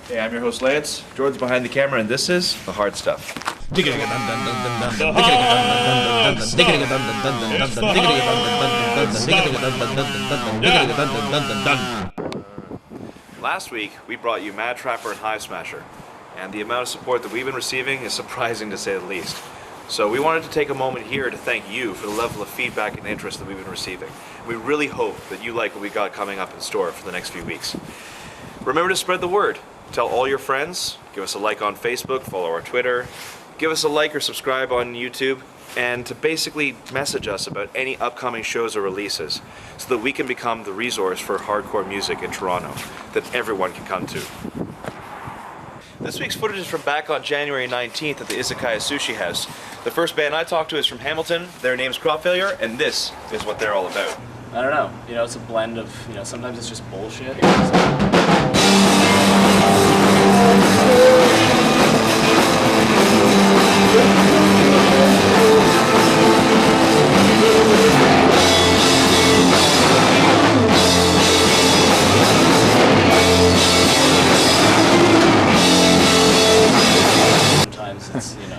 Hey, I'm your host Lance. Jordan's behind the camera, and this is the hard stuff. Last week, we brought you Mad Trapper and Hive Smasher, and the amount of support that we've been receiving is surprising to say the least. So we wanted to take a moment here to thank you for the level of feedback and interest that we've been receiving. We really hope that you like what we got coming up in store for the next few weeks. Remember to spread the word. Tell all your friends, give us a like on Facebook, follow our Twitter, give us a like or subscribe on YouTube, and to basically message us about any upcoming shows or releases so that we can become the resource for hardcore music in Toronto that everyone can come to. This week's footage is from back on January 19th at the Izakaya Sushi House. The first band I talked to is from Hamilton. Their name's Crop Failure, and this is what they're all about. I don't know. You know, it's a blend of, you know, sometimes it's just bullshit.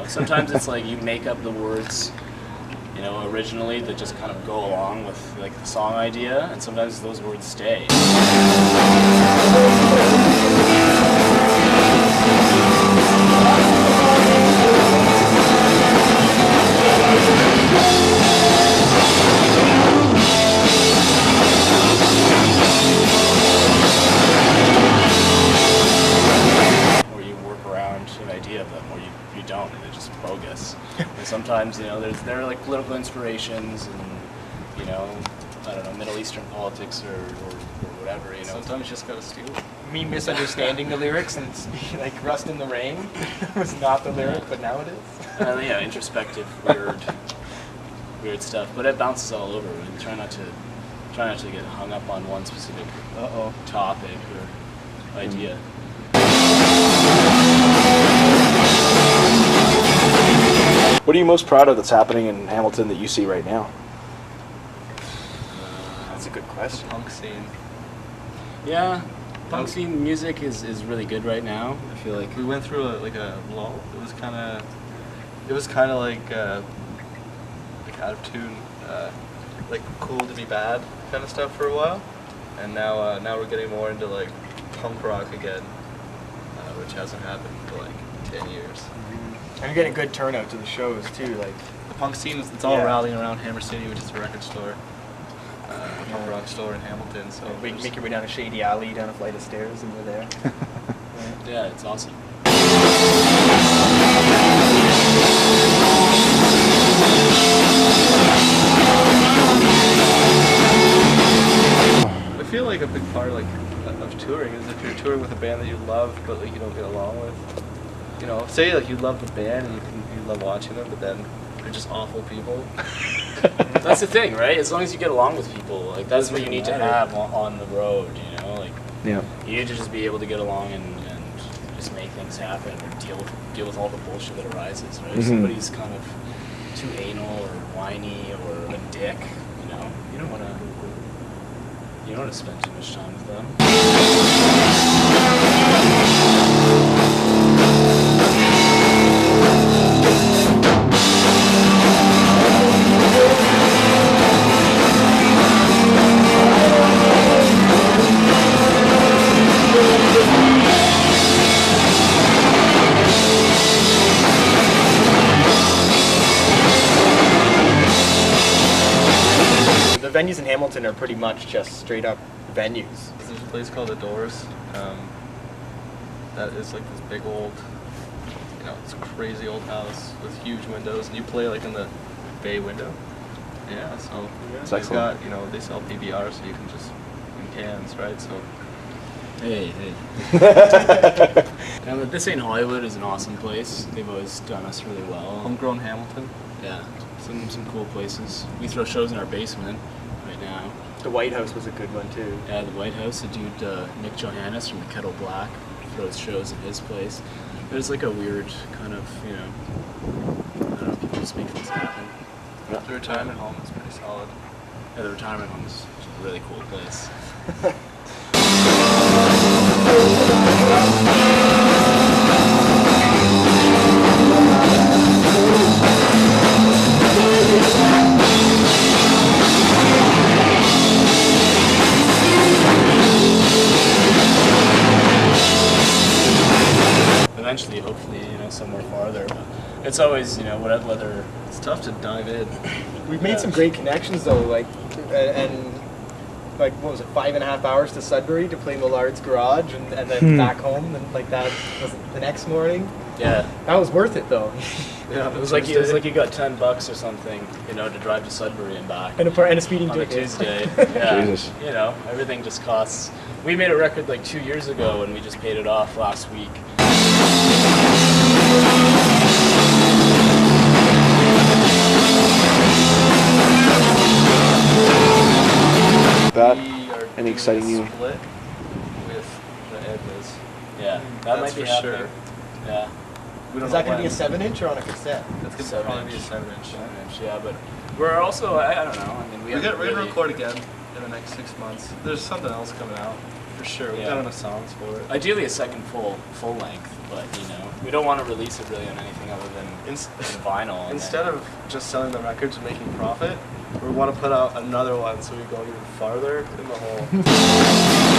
Sometimes it's like you make up the words, you know, originally that just kind of go along with like the song idea, and sometimes those words stay. Or you work around an idea of them, or you don't, and they're just bogus. And sometimes, you know, there are like political inspirations and, you know, I don't know, Middle Eastern politics or whatever, you know. Sometimes you just gotta steal it. Me misunderstanding the lyrics and like Rust in the Rain was not the lyric, but now it is. Yeah, introspective, weird stuff, but it bounces all over. And try not to get hung up on one specific topic or idea. What are you most proud of that's happening in Hamilton that you see right now? That's a good question. Punk scene. Yeah, punk scene music is really good right now. I feel like We went through a lull. It was kind of like out of tune, like cool to be bad kind of stuff for a while, and now we're getting more into like punk rock again, which hasn't happened for like 10 years. And you're getting good turnout to the shows too. Like The punk scene, it's all rallying around Hammer City, which is a record store, a punk rock store in Hamilton. So we make your way down a shady alley, down a flight of stairs, and we're there. yeah, it's awesome. I feel like a big part of touring is if you're touring with a band that you love but like you don't get along with. You know, say like you love the band and you love watching them, but then they're just awful people. That's the thing, right? As long as you get along with people, like that's what you need to have on the road. You know, like you need to just be able to get along and just make things happen or deal with all the bullshit that arises. Right? If somebody's kind of too anal or whiny or a dick, you know, you don't want to spend too much time with them. The venues in Hamilton are pretty much just straight up venues. There's a place called The Doors. That is like this big old, you know, it's a crazy old house with huge windows, and you play like in the bay window. Yeah, so they've got, you know, they sell PBR, so you can just in cans, right? So. Hey. This Ain't Hollywood is an awesome place. They've always done us really well. Homegrown Hamilton. Yeah, some cool places. We throw shows in our basement right now. The White House was a good one too. Yeah, the White House. The dude Nick Johannes from the Kettle Black throws shows in his place. There's like a weird kind of, you know, I don't know, people just make things happen. The retirement home is pretty solid. Yeah, the retirement home is a really cool place. it's always, you know, whether It's tough to dive in. We've made some great connections though, like, and like, what was it, 5.5 hours to Sudbury to play Millard's Garage, and then back home, and like that was it the next morning. yeah. That was worth it though. Yeah, It was like you got $10 or something, you know, to drive to Sudbury and back And a speeding on a ticket. Tuesday. Yeah, Jesus. you know, everything just costs. We made a record like 2 years ago, and we just paid it off last week. That We are any exciting doing a new? split with the Ednas. Yeah, that That's might be for happening. sure. Yeah, We don't Is that know going to be a when. 7-inch or on a cassette? That's gonna 7 probably be a inch. 7-inch. 7-inch, yeah, but we're also, I don't know. I mean, We're gonna really, record again in the next 6 months. There's something else coming out for sure. We've Yeah. got enough songs for it. Ideally, a second full length, but you know, we don't want to release it really on anything other than vinyl. and Instead of just selling the records and making profit, we want to put out another one so we go even farther in the hole.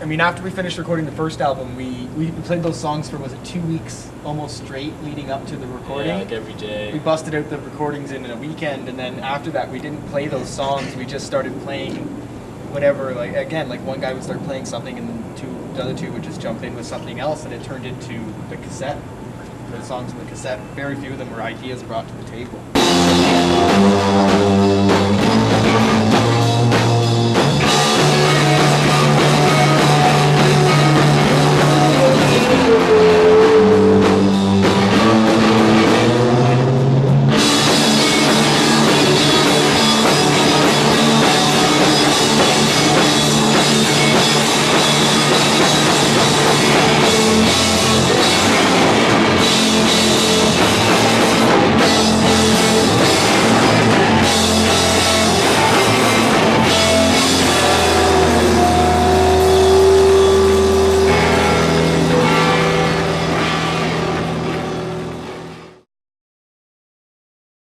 I mean, after we finished recording the first album, we played those songs for, was it 2 weeks almost straight leading up to the recording? yeah, like every day. We busted out the recordings in a weekend, and then after that, we didn't play those songs. We just started playing whatever. Like again, like one guy would start playing something, and then the other two would just jump in with something else, and it turned into the cassette. The songs in the cassette. Very few of them were ideas brought to the table.